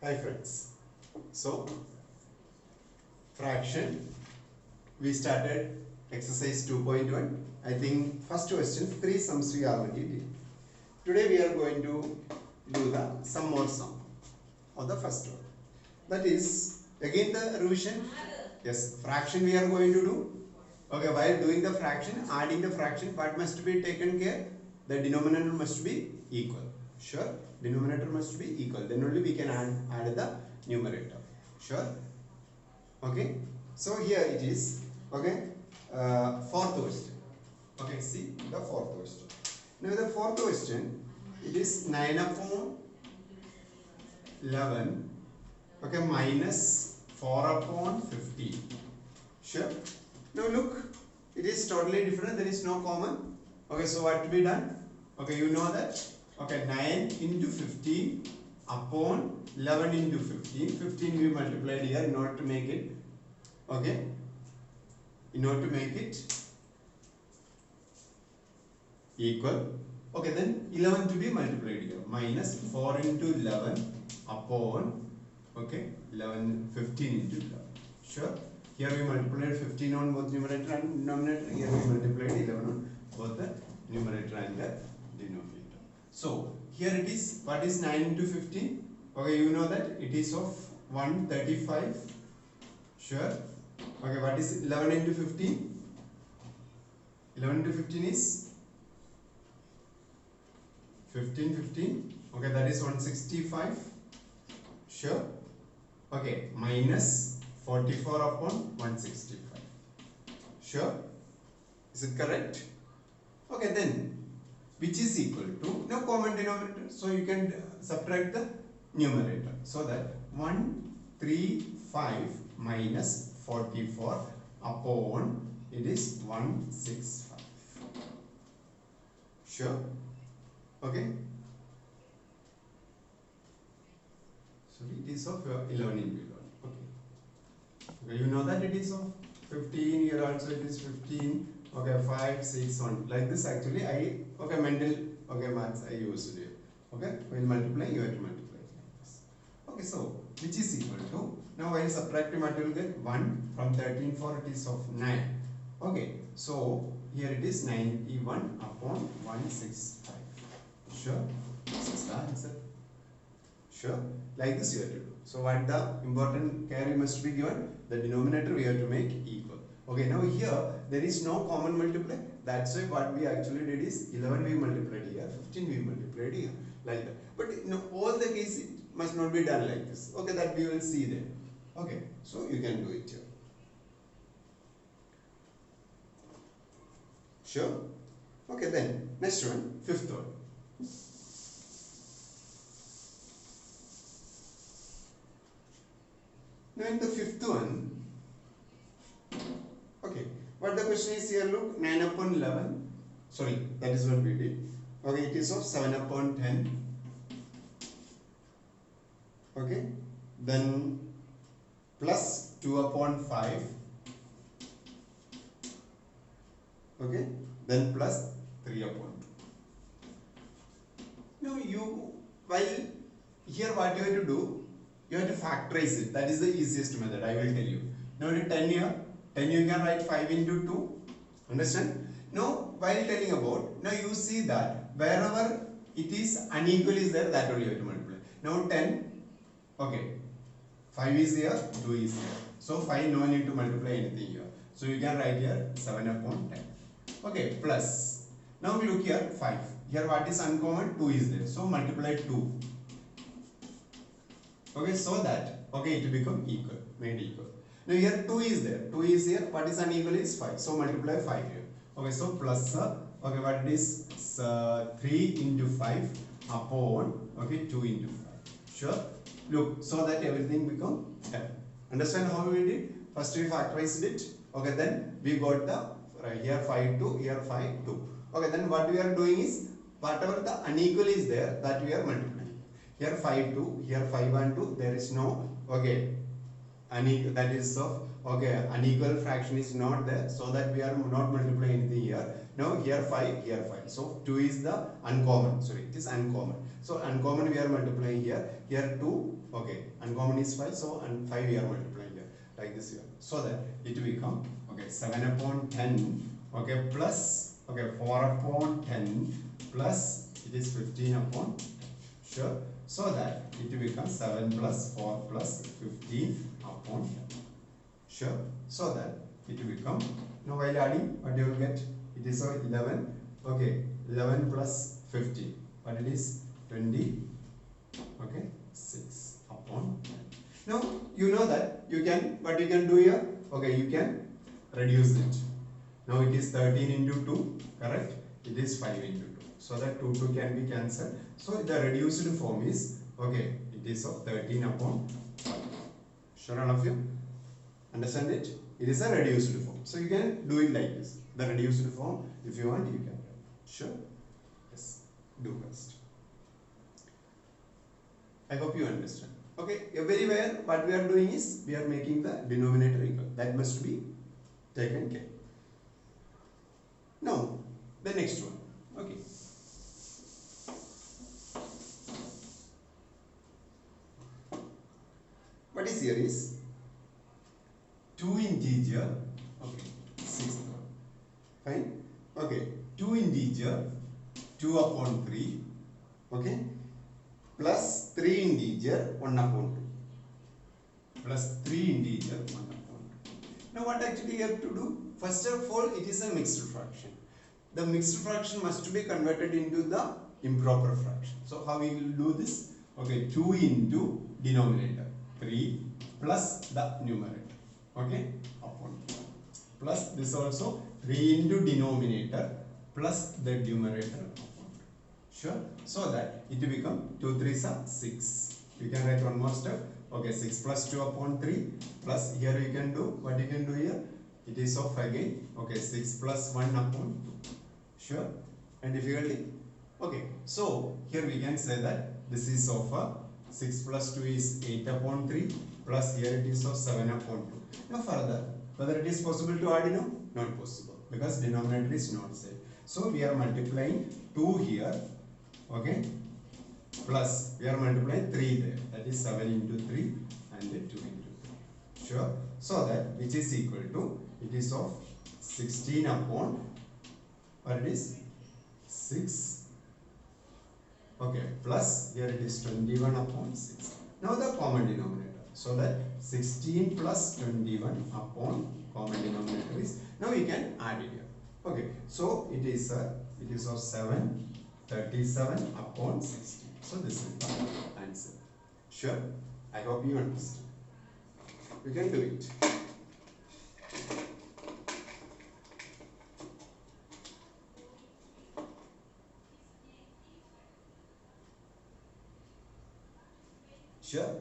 Hi friends. So fraction, we started exercise 2.1. I think first question 3 sums we already did. Today we are going to do the some more sum of the first one. That is again the revision. Yes, fraction we are going to do. Okay, while doing the fraction, adding the fraction, what must be taken care? The denominator must be equal. Sure, denominator must be equal. Then only we can add the numerator. Sure. Okay. So here it is. Okay. Fourth question. Okay. See the fourth question. Now the fourth question, it is 9 upon 11. Okay, minus 4 upon 15. Sure. Now look, it is totally different. There is no common. Okay, so what to be done? Okay, you know that. Okay, 9 into 15 upon 11 into 15. 15 we multiplied here in order to make it. Okay, in order to make it equal. Okay, then 11 to be multiplied here. Minus 4 into 11 upon, okay, 15 into 11. Sure. Here we multiplied 15 on both numerator and denominator. Here we multiplied 11 on both the numerator and the denominator. So here it is. What is 9 into 15? Okay, you know that it is of 135. Sure. Okay, what is 11 into 15? 11 into 15 is 15. Okay, that is 165. Sure. Okay, minus 44 upon 165. Sure. Is it correct? Okay, then which is equal to, no common denominator, so you can subtract the numerator. So that 135 minus 44 upon, it is 165. Sure. Okay. So it is of 11 into 11. Okay, you know that it is of 15, here also it is 15, okay, 5, 6, 1, like this actually okay, mental, okay, maths I used here, okay, while multiplying you have to multiply like this. Okay, so, which is equal to, now while subtracting what you will get, 1 from 13, 4 it is of 9, okay, so here it is 91 upon 165, sure, this is the answer. Sure, like this you have to do. So what the important care must be given? The denominator we have to make equal. Okay, now here there is no common multiply. That's why what we actually did is 11 we multiplied here, 15 we multiplied here, like that. But in all the cases it must not be done like this. Okay, that we will see then. Okay, so you can do it here. Sure. Okay, then next one, fifth one. Now in the fifth one, okay, what the question is here, look, 9 upon 11, sorry, that is what we did. Okay, it is of 7 upon 10. Okay, then plus 2 upon 5. Okay, then plus 3 upon 2. Now you, while here what you have to do, you have to factorize it. That is the easiest method, I will tell you. Now 10 here, 10 you can write 5 into 2. Understand? Now while telling about, now you see that wherever it is unequal is there, that only you have to multiply. Now 10, okay, 5 is here, 2 is here. So 5 no need to multiply anything here. So you can write here 7 upon 10. Okay, plus. Now we look here 5. Here what is uncommon? 2 is there. So multiply 2. Okay, so that, okay, it will become equal, made equal. Now here 2 is there, 2 is here, what is unequal is 5, so multiply 5 here. Okay, so plus, okay, what it is, 3 into 5 upon, okay, 2 into 5. Sure? Look, so that everything become 10. Understand how we did? First we factorized it, okay, then we got the, here 5, 2, here 5, 2. Okay, then what we are doing is, whatever the unequal is there, that we are multiplying. Here 5, 2, here 5 and 2, there is no, okay, that is of unequal fraction is not there, so that we are not multiplying anything here. Now here 5, here 5. So 2 is the uncommon. Sorry, it is uncommon. So uncommon we are multiplying here. Here 2. Okay, uncommon is 5. So and 5 we are multiplying here like this here. So that it will become 7 upon 10. Okay, plus 4 upon 10 plus it is 15 upon 10. Sure. So that it will become 7 plus 4 plus 15 upon 10. Sure. So that it will become, now while adding, what you will get? It is 11. Okay, 11 plus 15. But it is 20. Okay, 6 upon 10. Now you know that you can, what you can do here? Okay, you can reduce it. Now it is 13 into 2, correct? It is 5 into 2. So that 2 can be cancelled. So the reduced form is, it is of 13 upon 5. Sure, all of you? Understand it? It is a reduced form. So you can do it like this. The reduced form, if you want, you can. Sure? Yes. Do first. I hope you understand. Okay, everywhere what we are doing is, we are making the denominator equal. That must be taken care. Now, the next one. Okay. What is here is 2 integer, 6th one. Fine. Okay, 2 integer, 2 upon 3, plus 3 integer, 1 upon 2. Plus 3 integer, 1 upon 2. Now what actually you have to do? First of all, it is a mixed fraction. The mixed fraction must be converted into the improper fraction. So how we will do this? 2 into denominator, 3 plus the numerator. Upon 2. Plus this also 3 into denominator plus the numerator upon 2. Sure? So that it will become 2 3s are 6. You can write one more step. 6 plus 2 upon 3 plus here you can do, what you can do here? It is of again, 6 plus 1 upon 2. Sure? And difficulty? So here we can say that this is of 6 plus 2 is 8 upon 3 plus here it is of 7 upon 2. Now further, whether it is possible to add, not possible, because denominator is not same. So we are multiplying 2 here, plus we are multiplying 3 there, that is 7 into 3 and 2 into 3. Sure? So that which is equal to, it is of 16 upon, what it is? 6. Plus here it is 21 upon 6. Now the common denominator. So that 16 plus 21 upon common denominator is, now we can add it here. So it is of 7, 37 upon 16. So this is the answer. Sure? I hope you understand. You can do it. Sure?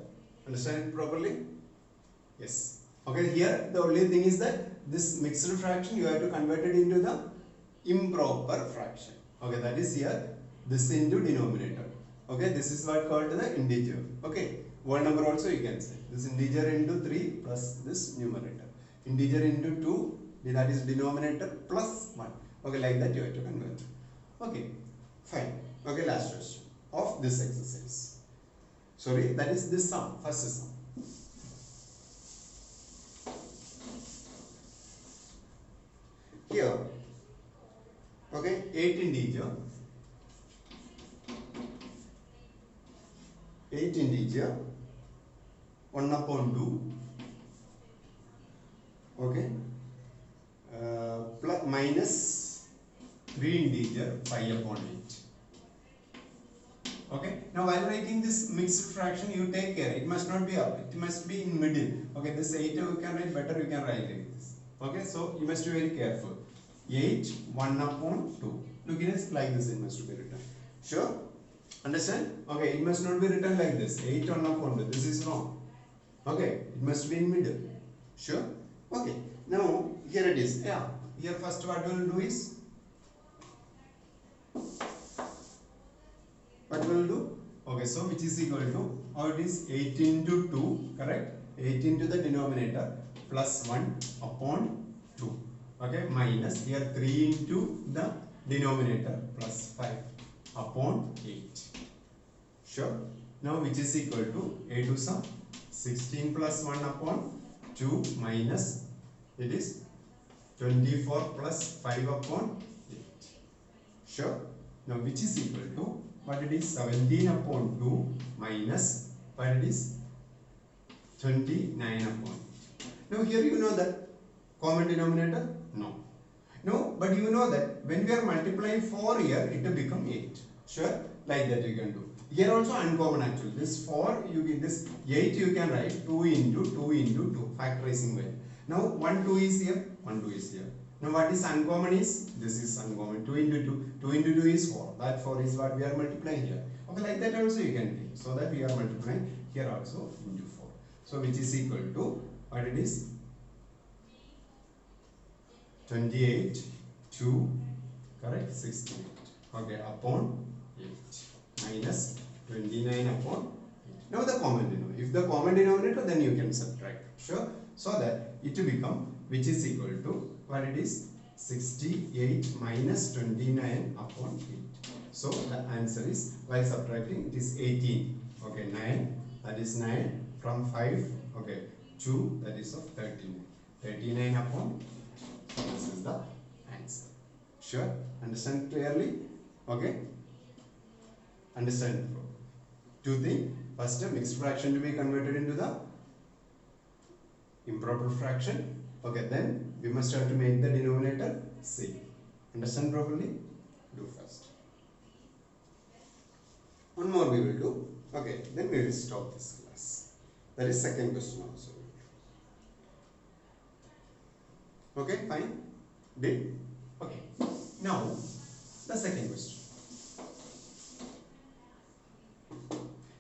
Understand it properly? Yes. Here the only thing is that this mixed fraction you have to convert it into the improper fraction. That is here this into denominator. This is what called the integer. Whole number also you can say. This integer into 3 plus this numerator. Integer into 2, that is denominator plus 1. Like that you have to convert. Fine. Last question of this exercise. Sorry, that is this sum, first sum. Here, 8 integer, 1 upon 2, plus minus 3 integer, 5 upon 8. Now while writing this mixed fraction, you take care. It must not be up. It must be in middle. This 8 you can write better. You can write like this. So you must be very careful. 8 1 upon 2. Look, it is like this. It must be written. Sure? Understand? It must not be written like this. 8 1 upon 2. This is wrong. It must be in middle. Sure? Now here it is. Here first what we will do is, what we will do? So which is equal to, it is 8 into 2, correct? 8 into the denominator plus 1 upon 2. Okay, minus here 3 into the denominator plus 5 upon 8. Sure. Now which is equal to 8 to some 16 plus 1 upon 2 minus it is 24 plus 5 upon 8. Sure. Now which is equal to what it is 17 upon 2 minus what it is 29 upon 8. Now here you know that common denominator? No. No, but you know that when we are multiplying 4 here, it will become 8. Sure, like that you can do. Here also uncommon actually. This 4, you get this 8 you can write 2 into 2 into 2, factorizing way. Now 1 2 is here, 1 2 is here. Now what is uncommon is, this is uncommon, 2 into 2, 2 into 2 is 4. That 4 is what we are multiplying here. Okay, like that also you can take. So that we are multiplying here also into 4. So which is equal to, what it is? 28 2 correct 68 okay upon 8 minus 29 upon 8. Now the common denominator. If the common denominator, then you can subtract. Sure. So that it will become which is equal to what it is 68 minus 29 upon 8. So the answer is, while subtracting, it is 18. Okay, 9, that is 9 from 5. Okay, 2, that is of 39. 39 upon 8. This is the answer. Sure? Understand clearly? Okay? Understand? Two things. First, a mixed fraction to be converted into the improper fraction. Okay, then we must have to make the denominator same. Understand properly? Do first. One more we will do. Okay, then we will stop this class. That is second question also. Okay, fine. Did? Okay. Now, the second question.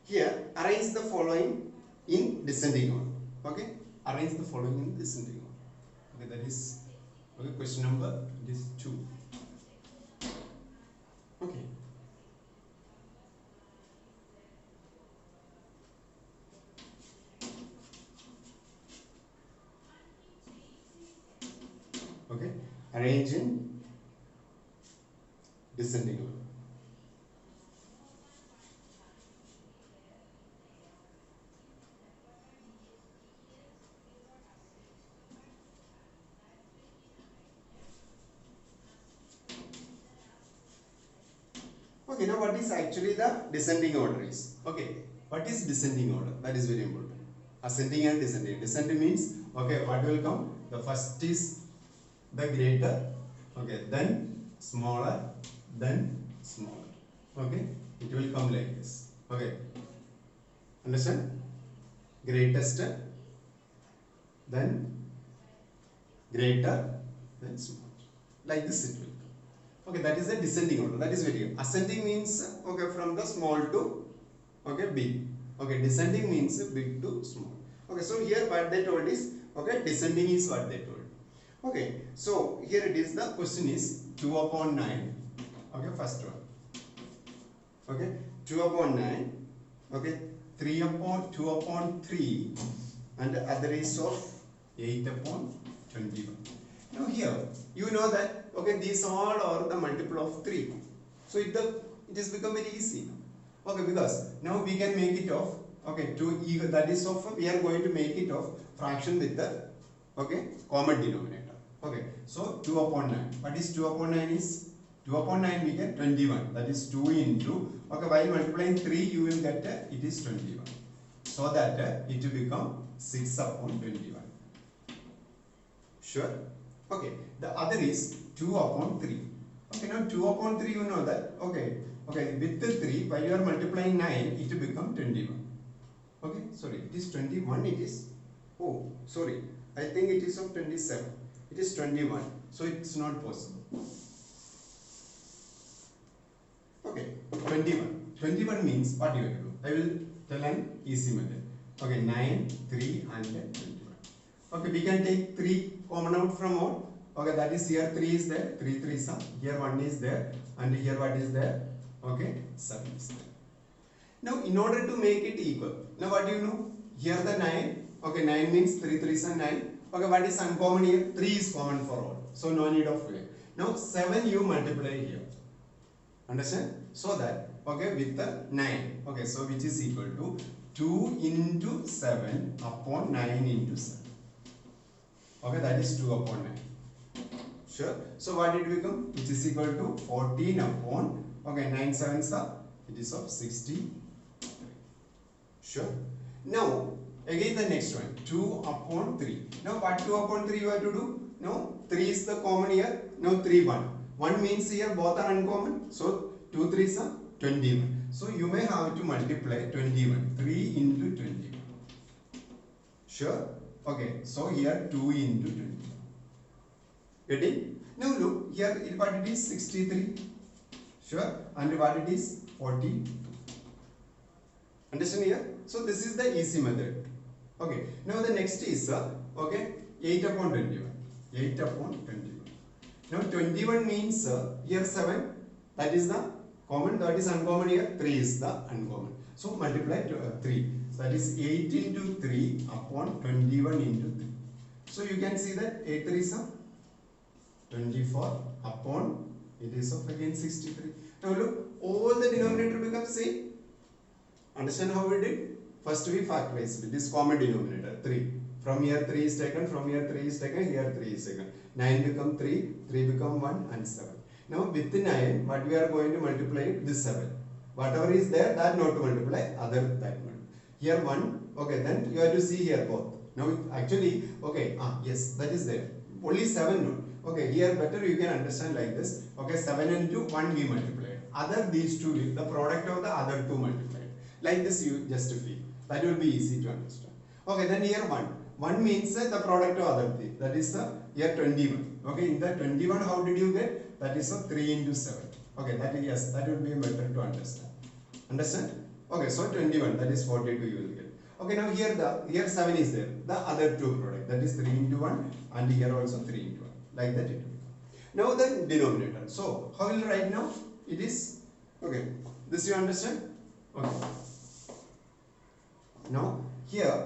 Here, arrange the following in descending order. Okay? Arrange the following in descending order. Okay, that is okay, question number this 2. Okay. Okay, arrange in descending order. Okay, now what is actually the descending order is? Okay, what is descending order? That is very important. Ascending and descending. Descending means, okay, what will come? The first is the greater, okay, then smaller, then smaller. Okay, it will come like this. Okay, understand? Greatest, then greater, then smaller. Like this it will come. Okay, that is the descending order. That is very good. Ascending means, okay, from the small to, okay, big. Okay, descending means big to small. Okay, so here what they told is, okay, descending is what they told. Okay, so here it is, the question is 2 upon 9. Okay, first one. Okay, 2 upon 9. Okay, 3 upon 2 upon 3, and the other is of 8 upon 21. Now here you know that, okay, these all are the multiple of 3. So it is become very easy. Okay, because now we can make it of, okay, 2 equal, that is of, we are going to make it of fraction with the, okay, common denominator. Okay, so 2 upon 9. What is 2 upon 9 is? 2 upon 9 we get 21. That is 2 into, okay, while multiplying 3 you will get, it is 21. So that it will become 6 upon 21. Sure? Okay, the other is 2 upon 3. Okay, now 2 upon 3 you know that, okay, with the 3, while you are multiplying 9, it will become 21. Okay, sorry, it is 21, it is, oh, sorry, I think it is of 27. It is 21, so it's not possible. Okay, 21. 21 means what you have to do? I will tell an easy method. Okay, 9, 3 and 21. Okay, we can take 3 common out from all. Okay, that is here 3 is there, 3 3 is here 1 is there, and here what is there? Okay, 7 is there. Now in order to make it equal, now what do you know? Here the 9, Okay, 9 means 3 3s are 9. Okay, what is uncommon here? 3 is common for all. So no need of way. Now 7 you multiply here. Understand? So that, okay, with the 9. Okay, so which is equal to 2 into 7 upon 9 into 7. Okay, that is 2 upon 9. Sure. So what it become? Which is equal to 14 upon, okay, 9 sevens are, it is of 60. Sure. Now, again the next one, 2 upon 3. Now, what 2 upon 3 you have to do? No, 3 is the common here. Now, 3, 1. 1 means here both are uncommon. So, 2 3s are 21. So, you may have to multiply 21. 3 into 21. Sure. Okay. So, here 2 into 21. Getting? Now, look, here what it is 63. Sure. And what it is 42. Understand here? So this is the easy method. Okay. Now the next is okay, 8 upon 21. 8 upon 21. Now 21 means here 7. That is the common. That is uncommon here. 3 is the uncommon. So multiply 3. So that is 8 into 3 upon 21 into 3. So you can see that 8 3 is 24 upon, it is of again 63. Now look, all the denominator becomes same. Understand how we did? First we factorize with this common denominator 3. From here 3 is taken, from here 3 is taken, here 3 is taken. 9 become 3, 3 become 1 and 7. Now with 9, what we are going to multiply it? This 7. Whatever is there, that not to multiply, other that one. Here 1, okay, then you have to see here both. Now actually, okay, yes, that is there. Only 7 no. Okay, here better you can understand like this. Okay, 7 into 1 we multiplied. Other these two, the product of the other two multiplied. Like this you just feel. That will be easy to understand. Okay, then here 1. 1 means the product of other thing. That is the here 21. Okay, in the 21 how did you get? That is a 3 into 7. Okay, that is, yes, that will be better to understand. Understand? Okay, so 21, that is 42 you will get. Okay, now here 7 is there. The other two product, that is 3 into 1 and here also 3 into 1. Like that it will become. Now the denominator. So how will you write now? It is, okay, this you understand? Okay. Now here,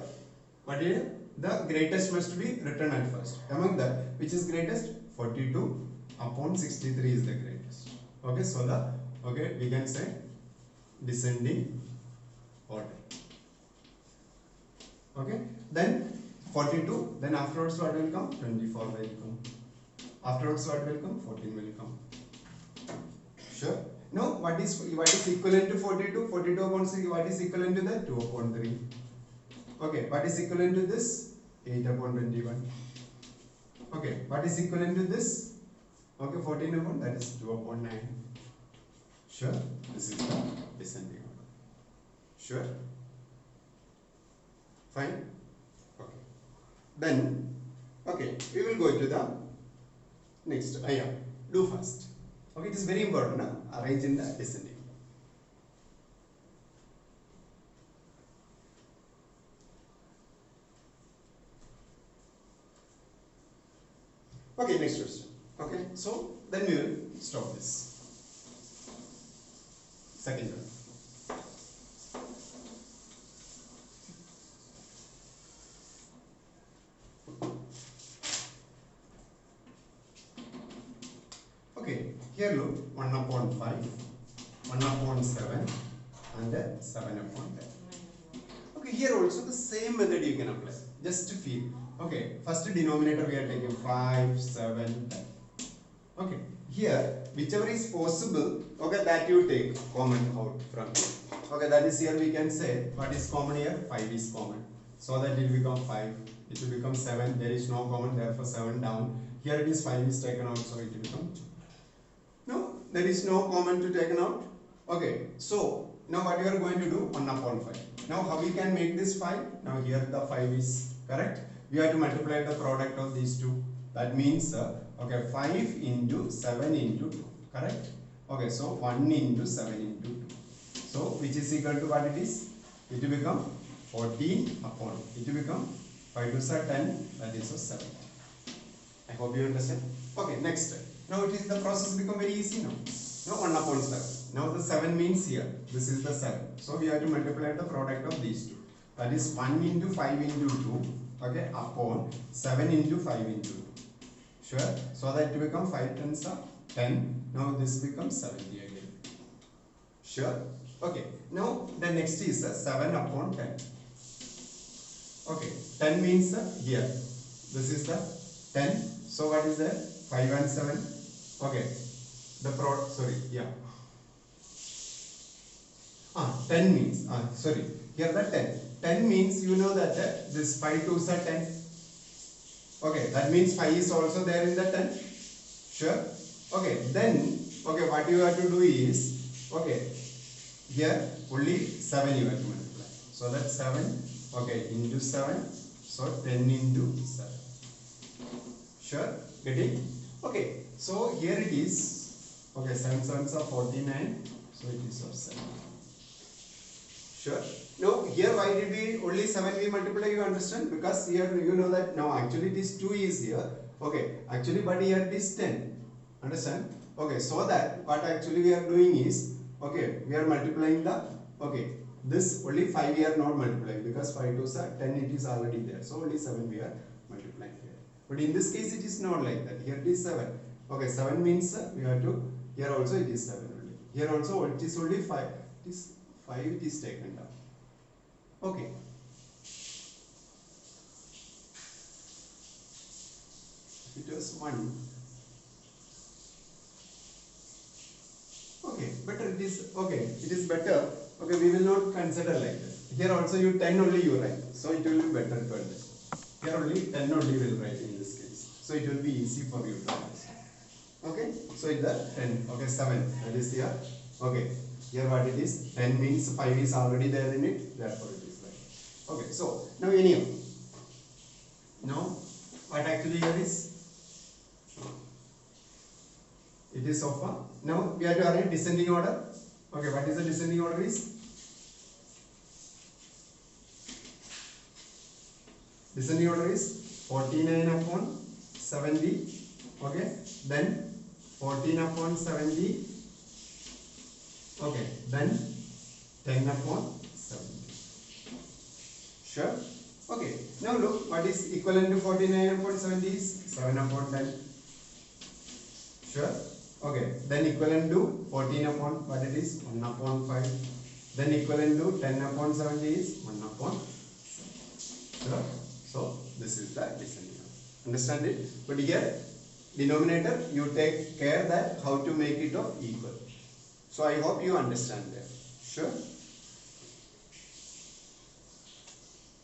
what is the greatest must be written at first. Among that, which is greatest? 42 upon 63 is the greatest. Okay, so the, okay, we can say descending order. Okay, then 42, then afterwards what will come? 24 will come. Afterwards what will come? 14 will come. Sure. Now what is equivalent to 42? 42 upon 6, what is equivalent to that? 2 upon 3. Okay, what is equivalent to this? 8 upon 21. Okay, what is equivalent to this? Okay, 14 upon, that is 2 upon 9. Sure, this is the descending order. Sure. Fine. Okay. Then, okay, we will go to the next. Yeah, do first. Okay, it is very important now. Arrange in the descending. Okay, next question. Okay, so then we will stop this. Second one. Okay, here look, 1 upon 5, 1 upon 7 and 7 upon 10. Okay, here also the same method you can apply. Just to feel. Okay, first denominator we are taking 5, 7, 10. Okay, here whichever is possible, okay, that you take common out from here. Okay, that is here we can say what is common here? 5 is common. So that it will become 5. It will become 7. There is no common, therefore 7 down. Here it is 5 is taken out, so it will become 2. No, there is no common to taken out. Okay, so now what you are going to do? 1 upon 5. Now how we can make this 5? Now here the 5 is correct. We have to multiply the product of these two. That means okay, 5 into 7 into 2. Correct? Okay, so 1 into 7 into 2. So which is equal to what it is? It will become 14 upon. It will become 5 to 10. That is a 7. I hope you understand. Okay, next. Now it is the process become very easy now. Now 1 upon 7. Now the 7 means here. This is the 7. So we have to multiply the product of these two. that is 1 into 5 into 2, okay, upon 7 into 5 into 2. Sure? So that it becomes 5 tens are 10. Now this becomes 70 again. Sure? Okay. Now the next is 7 upon 10. Okay. 10 means here. This is the 10. So what is that? 5 and 7. Okay. The product, sorry, yeah. 10 means, sorry, here the 10. 10 means you know that this 5 2s are 10. Okay, that means 5 is also there in the 10. Sure? Okay, then, okay, what you have to do is, okay, here only 7 you have to multiply. So that's 7, okay, into 7. So 10 into 7. Sure? Getting? Okay, so here it is. Okay, 7 sevens are 49. So it is of 7. Sure? Now here why did we only 7 we multiply, you understand? Because here you know that now actually this 2 is here. Okay, actually but here it is 10. Understand? Okay, so that what actually we are doing is, okay, we are multiplying the, okay, this only 5 we are not multiplying because 5 2s are 10, it is already there. So only 7 we are multiplying here. But in this case it is not like that. Here it is 7. Okay, 7 means we have to, here also it is 7 only. Here also it is only 5. It is 5 it is taken down. Okay. It was 1. Okay, better it is, okay, it is better. Okay, we will not consider like that. Here also you 10 only you write. So it will be better to understand. Here only 10 only will write in this case. So it will be easy for you to understand. Okay, so it's the 10. Okay, 7. That is here. Okay, here what it is? 10 means 5 is already there in it. Therefore it is right. Okay, so now anyhow. Now what actually here is? It is of a, now we have to arrange descending order. Okay, what is the descending order is? Descending order is 49 upon 70. Okay, then 14 upon 70. Okay, then 10 upon 70. Sure? Okay, now look, what is equivalent to 49 upon 70 is 7 upon 10. Sure? Okay, then equivalent to 14 upon what it is? 1 upon 5. Then equivalent to 10 upon 70 is 1 upon 7. Sure? So, this is the descending order. Understand it? But here, denominator, you take care that how to make it of equal. So, I hope you understand that. Sure?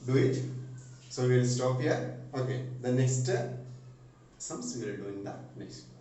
Do it. So, we will stop here. Okay, the next sums we will do in the next class.